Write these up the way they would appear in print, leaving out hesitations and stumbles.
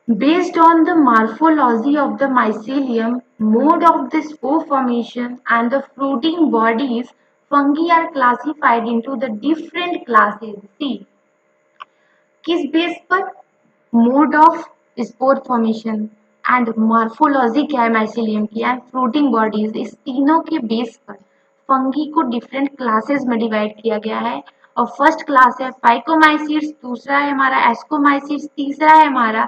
Based on the morphology of the mycelium, mode of the spore formation, and the fruiting bodies, fungi are classified into the different classes. See, किस base पर? Mode of spore formation and morphology क्या है mycelium की and fruiting bodies, इस तीनों के base पर fungi को डिफरेंट क्लासेस में डिवाइड किया गया है। और फर्स्ट क्लास है फाइकोमाइसिट्स, दूसरा है हमारा एस्कोमाइसिट्स, तीसरा है हमारा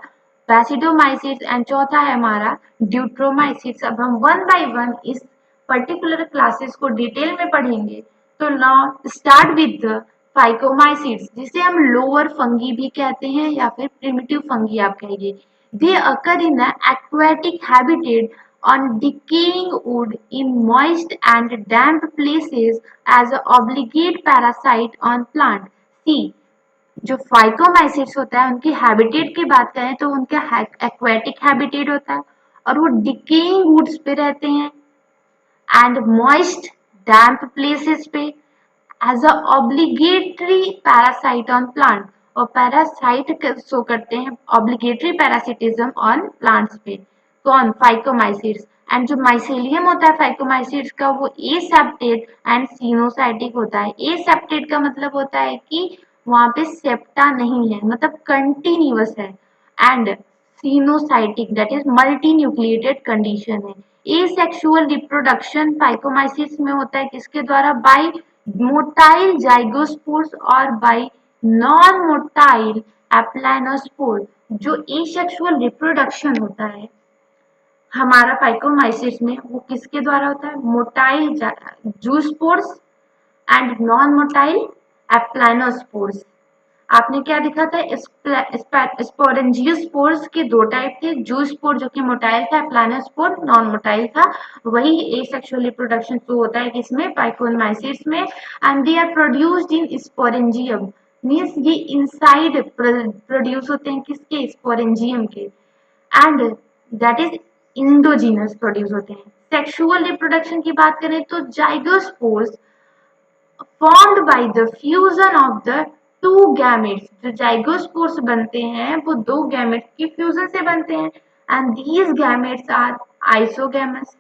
बैसिडोमाइसिट्स एंड चौथा है हमारा ड्यूट्रोमाइसिट्स। अब हम वन बाय वन इस पर्टिकुलर क्लासेस को डिटेल में पढ़ेंगे। तो now start with the Phycomycetes, जिसे हम लोअर फंगी भी कहते हैं या फिर प्रिमिटिव फंगी आप कहिए। दे अकर इन aquatic habitat on decaying wood in moist and damp places as a obligate parasite on plant. See, जो फाइकोमाइसिट्स होता है उनकी हैबिटेट की बात करें तो उनका एक्वेटिक हैबिटेट होता है और वो डिकेइंग वुड्स पे रहते हैं एंड मॉइस्ट डैम्प प्लेसेस पे as a obligatory parasite on plant. और पैरासाइट शो करते हैं ऑब्लिगेटरी पैरासिटिज्म ऑन प्लांट्स पे। कौन? फाइकोमाइसिट्स। एंड जो माइसेलियम होता है फाइकोमाइसिट्स का वो एसेप्टेड एंड सिनोसाइटिक होता है। एसेप्टेड का मतलब होता है कि वहां पे सेप्टा नहीं है, मतलब कंटिन्यूअस है। And coenocytic that is multi nucleated condition है। एसेक्सुअल रिप्रोडक्शन फाइकोमाइसिट्स में होता है किसके द्वारा? बाय मोटाइल जाइगोस्पोर्स और बाय नॉन मोटाइल एप्लानोस्पोर। जो एसेक्सुअल रिप्रोडक्शन होता है हमारा फाइकोमाइसिट्स में वो किसके द्वारा होता है? Motile zoospores and non motile aplanospores. आपने क्या देखा था? स्पोरेंजियोस्पोर्स के दो टाइप थे, जूस्पोर जो कि मोटाइल था, प्लानोस्पोर नॉन मोटाइल था। वही एसेक्सुअल रिप्रोडक्शन शो होता है किसमें? फाइकोमाइसिट्स में। And they are produced in sporangium, means ये इनसाइड प्रोड्यूस होते हैं किसके? स्पोरेंजियम के। And that is endogenous produce होते हैं। सेक्सुअल रिप्रोडक्शन की बात करें तो zygospores formed by the fusion of the two gametes। जो जाइगोस्पोर्स बनते हैं वो दो गैमेट्स की फ्यूजन से बनते हैं and these gametes are isogamous,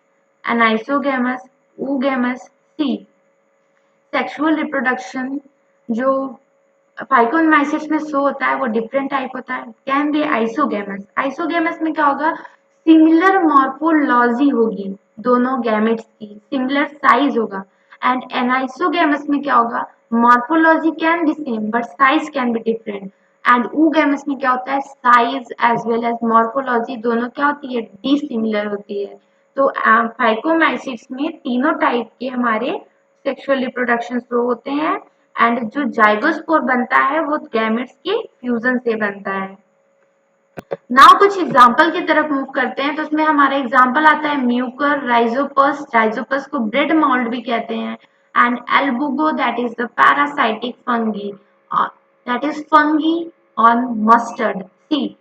anisogamous, oogamous। See, sexual reproduction जो फाइकोमाइसिट्स में शो होता है वो डिफरेंट टाइप होता है। Can be isogamous. आइसोगेमस में क्या होगा? सिमिलर मॉर्फोलॉजी होगी दोनों गैमेट्स की, सिमिलर साइज होगा। एंड एनाइसोगेमस में क्या होगा? Morphology can be same but size can be different. And oogamous में क्या होता है? Size as well as morphology दोनों क्या होती है? डिसिमिलर होती है। तो फाइकोमाइसिट्स में तीनों टाइप के हमारे सेक्सुअल रिप्रोडक्शन शो होते हैं एंड जो जाइगोस्पोर बनता है वो गैमेट्स के फ्यूजन से बनता है। नाउ कुछ एग्जांपल की तरफ मूव करते हैं। तो उसमें हमारा एग्जांपल आता है म्यूकर, राइजोपस, राइजोपस को ब्रेड मोल्ड भी कहते हैं, and albugo that is the parasitic fungi, that is fungi on mustard. See,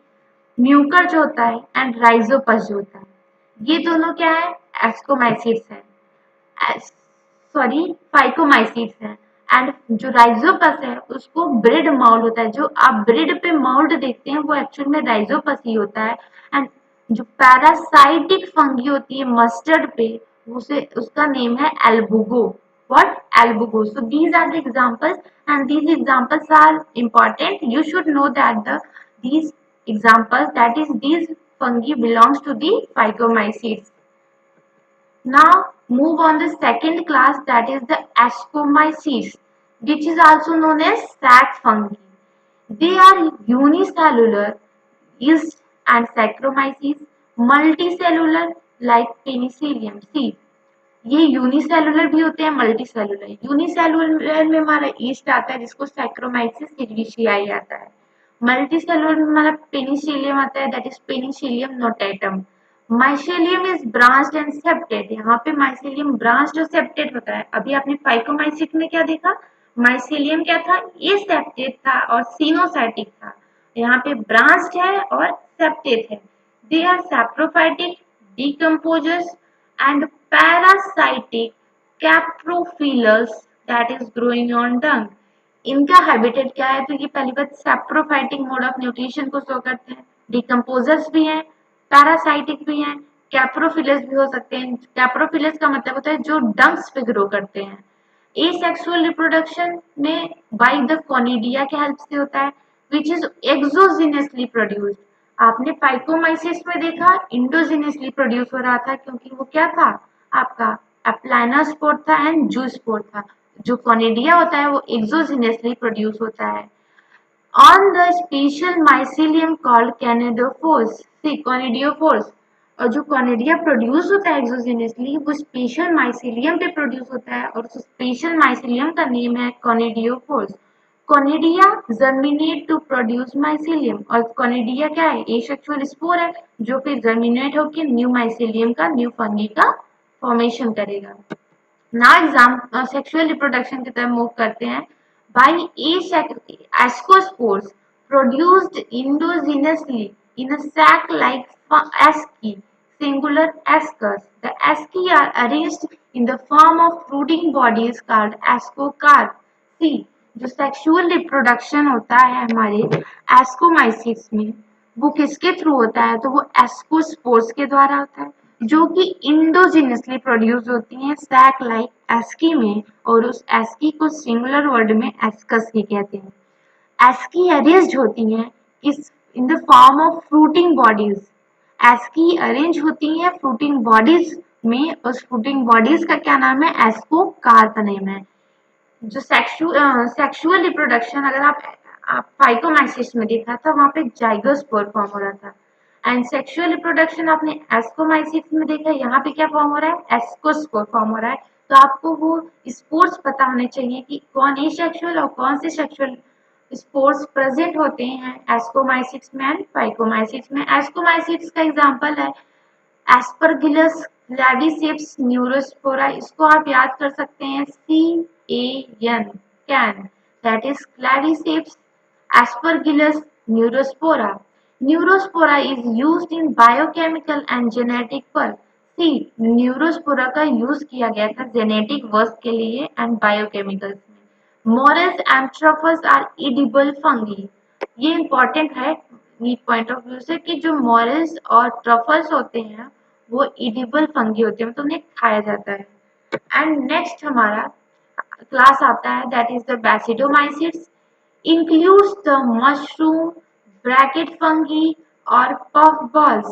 mucor जो होता है एंड राइजोपस जो होता है ये दोनों क्या है? एस्कोमाइसिट्स है, सॉरी फाइकोमाइसिट्स है। एंड जो राइजोपस है उसको ब्रेड माउल्ड होता है। जो आप ब्रेड पे माउल्ड देखते हैं वो एक्चुअल में राइजोपस ही होता है। एंड जो पैरासाइटिक फंगी होती है मस्टर्ड पे उसे उसका नेम है albugo. What? Albugo. So these are the examples and these examples are important. You should know that these examples, that is these fungi belongs to the phycomycetes. Now move on the second class, that is the Ascomycetes, which is also known as sac fungi. They are unicellular yeast and Saccharomyces, multicellular like Penicillium. See, ये unicellular भी होते हैं, multicellular. Unicellular में हमारा east आता है जिसको saccharomyces cerevisiae आता है। मल्टीसेलुलर में हमारा पेनिसिलियम आता है, that is Penicillium notatum. Mycelium is branched and septate. यहाँ पे माइसेलियम ब्रांच्ड और सेप्टेड होता है। अभी आपने फाइकोमाइसिट में क्या देखा? माइसेलियम क्या था? ये सेप्टेड था और सिनोसाइटिक था। यहाँ पे ब्रांच्ड है और सेप्टेड है। They are saprophytic, decomposers and parasitic caprophilus that is growing on dung। इनका हैबिटेट क्या है? तो ये पहली बात सैप्रोफाइटिक मोड ऑफ न्यूट्रिशन को शो करते हैं। डिकम्पोजर्स भी हैं, पैरासाइटिक भी हैं, कैप्रोफिलस भी हो सकते हैं। कैप्रोफिलस का मतलब होता है जो डंक्स पे ग्रो करते हैं। एसेक्सुअल रिप्रोडक्शन में बाय द कोनिडिया के हेल्प से होता है, विच इज एक्सोजिनसली प्रोड्यूस्ड। आपने फाइकोमाइसिस में देखा इंडोजिनसली प्रोड्यूस हो रहा था, क्योंकि वो क्या था आपका एप्लानोस्पोर था एंड जूस्पोर था। जो कोनिडिया होता है वो एक्सोजिनसली प्रोड्यूस होता है on the special mycelium called conidophores। see conidiophores, और जो कॉनिडिया प्रोड्यूस होता है एक्सोजेनियसली वो स्पेशल माइसीलियम पे प्रोड्यूस होता है, और उस स्पेशल माइसीलियम का नेम है conidiophores. Conidia germinate to produce mycelium, और कॉनिडिया क्या है, एसेक्सुअल स्पोर है जो फिर जर्मिनेट होकर न्यू माइसीलियम का, न्यू फंगी का फॉर्मेशन करेगा। नाउ एग्जाम सेक्सुअल रिप्रोडक्शन की तरफ मूव करते हैं। By ascospores produced endogenously in a sac-like asci, singular ascus. The asci are arranged in the form of fruiting bodies called ascocarp। See, जो sexual reproduction होता है हमारे एस्कोमाइसिस में, वो किसके थ्रू होता है, तो वो एस्कोस्पोर्स के द्वारा होता है, जो कि इंडोजिनसली प्रोड्यूस होती हैं सैक लाइक एस्की में, और उस एस्की को सिंगुलर वर्ड में एस्कस ही कहते हैं। एस्की अरेंज्ड होती हैं इस in the form of fruiting bodies. ASCII arrange होती हैं फ्रूटिंग बॉडीज में, उस फ्रूटिंग बॉडीज का क्या नाम है, एस्कोकार्प नेम है। जो सेक्सुअल रिप्रोडक्शन अगर आप फाइकोमाइसिस में देखा था, वहां पे जाइगोस्पोर फॉर्म हो रहा था, एंड सेक्सुअल रिप्रोडक्शन आपने एस्कोमाइसिस में देखा, यहाँ पे क्या फॉर्म हो रहा है, एस्कोस्पोर फॉर्म हो रहा है। तो आपको वो स्पोर्स पता होने चाहिए कि कौन एसेक्सुअल और कौन से सेक्सुअल स्पोर्स प्रेजेंट होते हैं एस्कोमाइसिस में एंड फाइकोमाइसिस में। एस्कोमाइसिस का एग्जांपल है एस्परगिलस क्लैविसेप्स न्यूरोस्पोरा, इसको आप याद कर सकते हैं CAN, can, that is क्लैविसेप्स aspergillus neurospora। Neurospora is used in biochemical and genetic work। See Neurospora का यूज किया गया था जेनेटिक वर्क के लिए एंड बायोकेमिकल्स में। Morels and truffles are edible fungi. ये इंपॉर्टेंट है पॉइंट ऑफ व्यू से कि जो मोरस और ट्रफल्स होते हैं वो एडिबल फंगी होते हैं, मतलब उन्हें खाया जाता है। एंड नेक्स्ट हमारा क्लास आता है that is the basidiomycetes, includes the mushroom, bracket fungi और puff balls।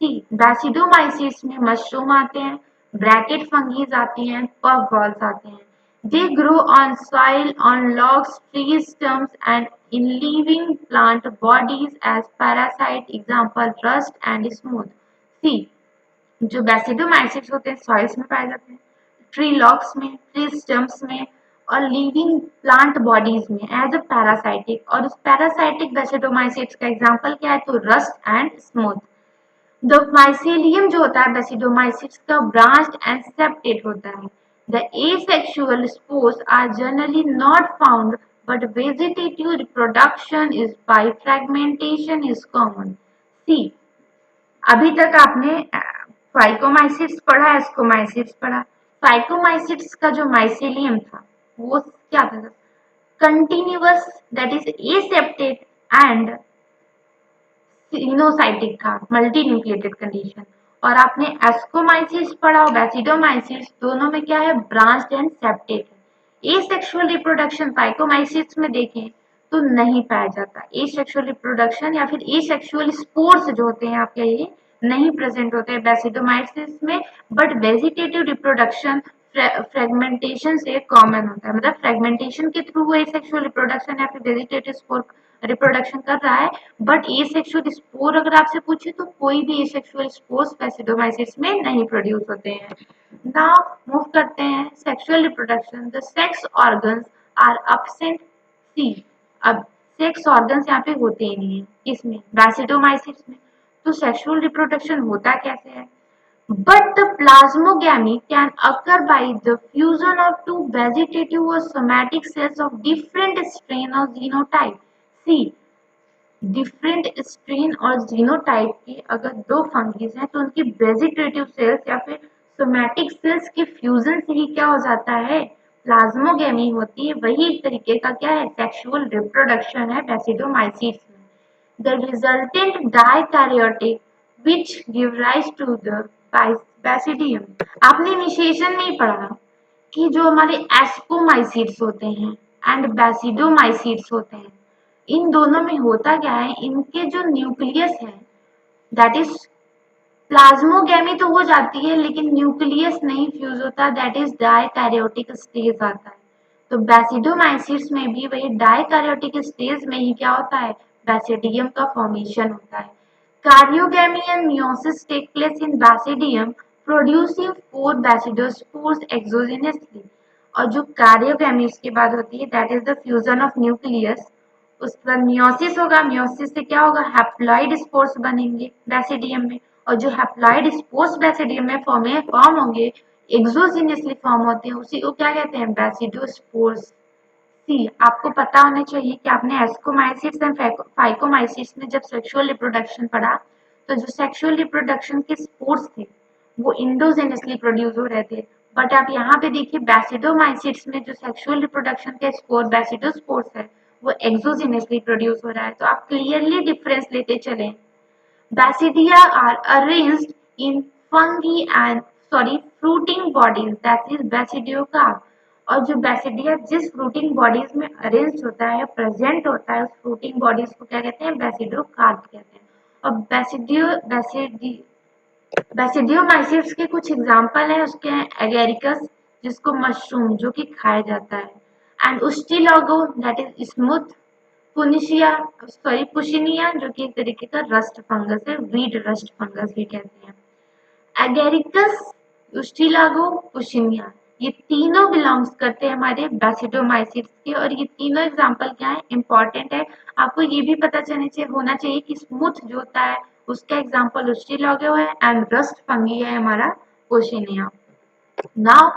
See, Basidomyces में मशरूम आते हैं, ब्रैकेट फंगीज आती हैं, puff balls आते हैं। They grow on soil, on logs, trees, stumps and in living plant bodies as parasite, example rust and smooth। See, जो बेसिडोमाइसिड्स होते हैं सॉइल्स में पाए जाते हैं, ट्री लॉग्स में, ट्री स्टम्प्स में और लिविंग प्लांट बॉडीज में एज अ पैरासाइटिक। और उस पैरासाइटिक बेसिडोमाइसिड्स का एग्जांपल क्या है, तो rust and smooth. The mycelium जो होता है बेसिडोमाइसिड्स का ब्रांच्ड एंड सेप्टेड होता है। The asexual spores are generally not found but vegetative reproduction is by fragmentation is common. See, अभी तक आपने फाइकोमाइसिट्स पढ़ा, एस्कोमाइसिट्स पढ़ा। फाइकोमाइसिट्स का जो माइसेलियम था वो क्या था, continuous that is एसेप्टेड and coenocytic था, मल्टी न्यूक्लिएटेड कंडीशन। और आपने एस्कोमाइसिस पढ़ा और बेसिडोमाइसिस, दोनों में क्या है, ब्रांच्ड एंड सेप्टेड है। एसेक्सुअल रिप्रोडक्शन फाइकोमाइसिस में देखें तो नहीं पाया जाता। एसेक्सुअल रिप्रोडक्शन या फिर एसेक्सुअल स्पोर्स जो होते हैं आपके ये नहीं प्रेजेंट होते हैं बेसिडोमाइसिस में, बट वेजिटेटिव रिप्रोडक्शन फ्रेगमेंटेशन से कॉमन होता है, मतलब फ्रेगमेंटेशन के थ्रू वो एसेक्सुअल रिप्रोडक्शन या फिर वेजिटेटिव स्पोर रिप्रोडक्शन कर रहा है। बट एसेक्सुअल स्पोर अगर आपसे पूछे तो कोई भी एसेक्सुअल स्पोर्स बेसिडोमाइसिस में नहीं प्रोड्यूस होते हैं। नाउ मूव करते हैं sexual reproduction. The sex organs are absent. See, अब सेक्स ऑर्गन्स यहाँ पे होते ही नहीं है, इसमें बेसिडोमाइसिस में। तो सेक्सुअल रिप्रोडक्शन होता कैसे है, but the plasmogamy can occur by the fusion of two vegetative or somatic cells of different strain or genotype। See, different strain और जीनोटाइप के अगर दो फंगीज हैं तो उनकी वेजिटेटिव सेल्स या फिर सोमैटिक सेल्स के फ्यूजन से ही क्या हो जाता है, प्लाज्मोगेमी होती है। वही तरीके का क्या है, सेक्सुअल रिप्रोडक्शन है बेसिडोमाइसिस में। The resultant dikaryotic which give rise to the basidium. आपने इनिशिएशन में ही पढ़ा कि जो हमारे एस्कोमाइसीड्स होते हैं एंड बैसिडोमाइसीड्स होते हैं, इन दोनों में होता क्या है, इनके जो न्यूक्लियस है दैट इज प्लाज्मोगैमी तो हो जाती है लेकिन न्यूक्लियस नहीं फ्यूज होता, दैट इज डाइकैरियोटिक स्टेज आता है। तो बैसिडोमाइसीड्स में भी वही डाइकैरियोटिक स्टेज में ही क्या होता है, बैसिडियम का फॉर्मेशन होता है। Karyogamy and meiosis take place in basidium, producing four basidospores exogenously. और जो कार्योगैमी उसके बाद होती है that is the fusion of nucleus. उसके बाद मियोसिस होगा, मियोसिस से क्या होगा, हैप्लॉइड स्पोर्स बनेंगे बैसिडियम में, और जो हैप्लॉइड स्पोर्स बैसिडियम में फॉर्म होंगे, एक्सोजिनियसली फॉर्म होते हैं, उसी को क्या कहते हैं, बैसिडोस्पोर्स। सी, आपको पता होना चाहिए कि आपने एस्कोमाइसिट्स एंड फाइकोमाइसिट्स में जब सेक्सुअल रिप्रोडक्शन पढ़ा तो जो सेक्सुअल रिप्रोडक्शन के स्पोर्स थे वो इंडोजेनसली प्रोड्यूस हो रहे थे, बट आप यहाँ पे देखिए बैसिडोमाइसिट्स में जो सेक्सुअल रिप्रोडक्शन के स्पोर बैसिडोस्पोर्स है वो एक्सोजेनसली प्रोड्यूस हो रहा है। तो आप क्लियरली डिफरेंस लेते चलें। Basidia are arranged in fungi and fruiting bodies, that is basidiocarp। और जो बैसिडिया जिस फ्रूटिंग बॉडीज में अरेंज होता है, प्रेजेंट होता है, उस फ्रूटिंग बॉडीज को क्या कहते हैं, बैसिडोकार्प कहते हैं। और बैसिडियोमाइसिट्स के कुछ एग्जांपल हैं, उसके हैं एगेरिकस जिसको मशरूम जो कि खाया जाता है, and Ustilago that is smooth, पुशिनिया जो कि एक तरीके का रस्ट फंगस है, वीड रस्ट फंगस भी कहते हैं। एगेरिकस, उस्टिलागो, पुशिनिया, ये तीनों बिलोंग्स करते हैं हमारे बैसिडोमाइसिट्स के, और ये तीनों एग्जांपल क्या है, इंपॉर्टेंट है। आपको ये भी पता होना चाहिए कि स्मूथ जो होता है उसका एग्जांपल उस्टिलागो है एंड रस्ट फंगी है हमारा puccinia. Now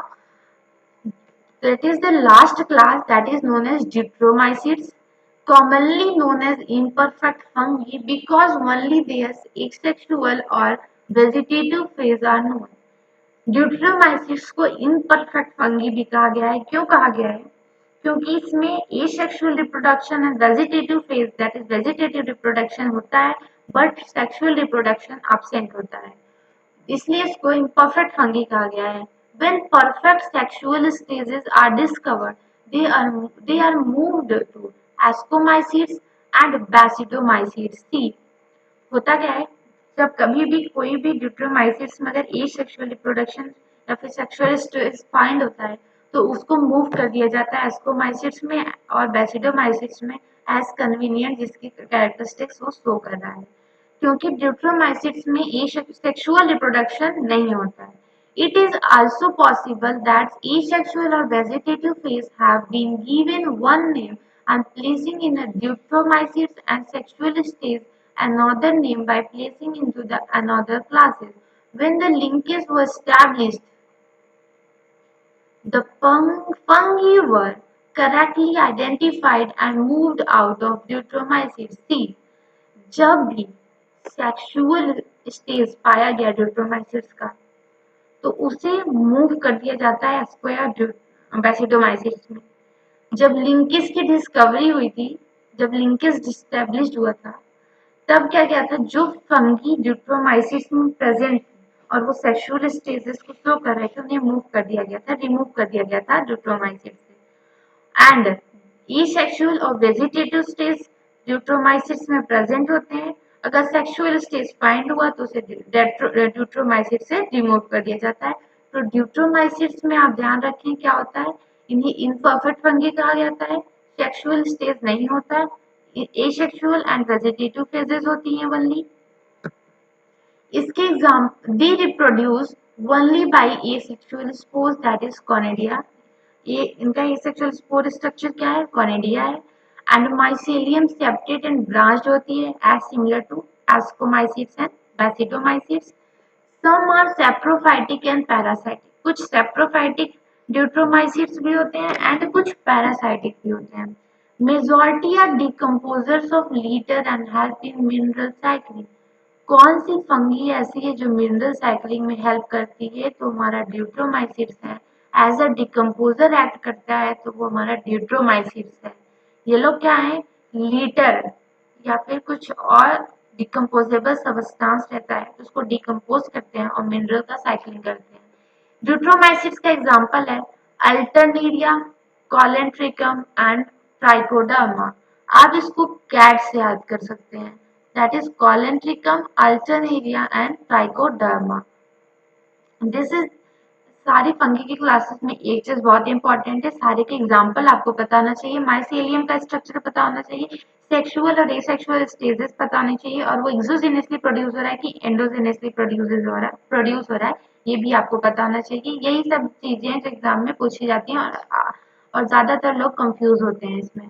that is the last class, that is known as deuteromycetes, commonly known as imperfect fungi because only their asexual or vegetative phase are known. ड्यूटेरोमाइसिट्स को imperfect fungi भी कहा गया है। क्यों कहा गया है? क्योंकि इसमें asexual reproduction and vegetative phase that is vegetative reproduction होता है, बट सेक्सुअल रिप्रोडक्शन एब्सेंट होता है, इसलिए इसको imperfect fungi कहा गया है। When perfect sexual stages are discovered, they are moved to ascomycetes and basidomycetes। See, होता क्या है, जब कभी भी कोई भी ड्यूटेरोमाइसिट्स में अगर एसेक्सुअल रिप्रोडक्शन या फिर सेक्सुअल स्टेज फाइंड होता है तो उसको मूव कर दिया जाता है एस्कोमाइसिट्स में और बैसिडोमाइसिट्स में एज कन्वीनियंट, जिसकी कैरेक्टरिस्टिक्स वो शो कर रहा है। क्योंकि ड्यूटेरोमाइसिट्स में सेक्सुअल रिप्रोडक्शन नहीं होता है। It is also possible that asexual or vegetative phase have been given one name and placing in a deuteromycetes and sexual stage another name by placing into the another classes. When the linkage was established, the fungi were correctly identified and moved out of deuteromycetes. See, जब भी sexual stage पाया गया ड्यूटेरोमाइसिट्स का तो उसे move कर दिया जाता है स्क्वायर बैसिडोमाइसिट्स में। जब लिंकेज की डिस्कवरी हुई थी, जब लिंकेज स्टैब्लिश हुआ था, तब क्या किया था, जो फंगी ड्यूटेरोमाइसिट्स में प्रेजेंट और वो सेक्सुअल स्टेजेस को शो कर रहे थे उन्हें मूव कर दिया गया था, रिमूव कर दिया गया था ड्यूटेरोमाइसिट्स से। एंड एसेक्सुअल और वेजिटेटिव स्टेज ड्यूटेरोमाइसिट्स में प्रेजेंट होते हैं। अगर सेक्सुअल स्टेज फाइंड हुआ तो उसे ड्यूटेरोमाइसिट से रिमूव कर दिया जाता है। तो ड्यूटेरोमाइसिट्स में आप ध्यान रखें क्या होता है, इन्हें इनपरफेक्ट फंगी कहा जाता है, सेक्सुअल स्टेज नहीं होता है, एसेक्सुअल एंड वेजिटेटिव फेजेस होती हैं ओनली। इसके example, they reproduce only by asexual spores that is conidia. ये इनका एसेक्सुअल स्पोर स्ट्रक्चर क्या है, कॉनिडिया है। And mycelium septate and branched होती है as similar to ascomycetes and basidiomycetes. Some are saprophytic and parasitic, कुछ saprophytic deuteromycetes भी होते हैं एंड कुछ पैरासाइटिक भी होते हैं। Majority are decomposers of litter and help in mineral cycling. कौन सी फंगी ऐसी है जो मिनरल साइक्लिंग में हेल्प करती है, तो हमारा ड्यूटेरोमाइसिट्स है। एज अ डिकम्पोजर एक्ट करता है तो वो हमारा ड्यूटेरोमाइसिट्स है। ये लोग क्या है, लीटर या फिर कुछ और डिकम्पोजेबल सब्सटेंस रहता है तो उसको डिकम्पोज करते हैं और मिनरल का साइक्लिंग करते हैं। ड्यूट्रोमाइसिट्स का एग्जाम्पल है अल्टरनेरिया, कॉलेंट्रिकम एंड ट्राइकोडर्मा। आप इसको कैट से याद कर सकते हैं, that is colletotrichum, alternaria and trichoderma. This is सारी फंगी की क्लासेस में एक चीज बहुत इंपॉर्टेंट है, सारे के एग्जाम्पल आपको पता होना चाहिए, माइसेलियम का स्ट्रक्चर पता होना चाहिए, सेक्सुअल और एसेक्सुअल स्टेजेस पता होने चाहिए, और वो एक्सोजेनियसली प्रोड्यूस हो रहा है कि एंडोजेनियसली प्रोड्यूस हो रहा है, ये भी आपको पता होना चाहिए। यही सब चीजें जो एग्जाम में पूछी जाती हैं और ज्यादातर लोग कंफ्यूज होते हैं इसमें।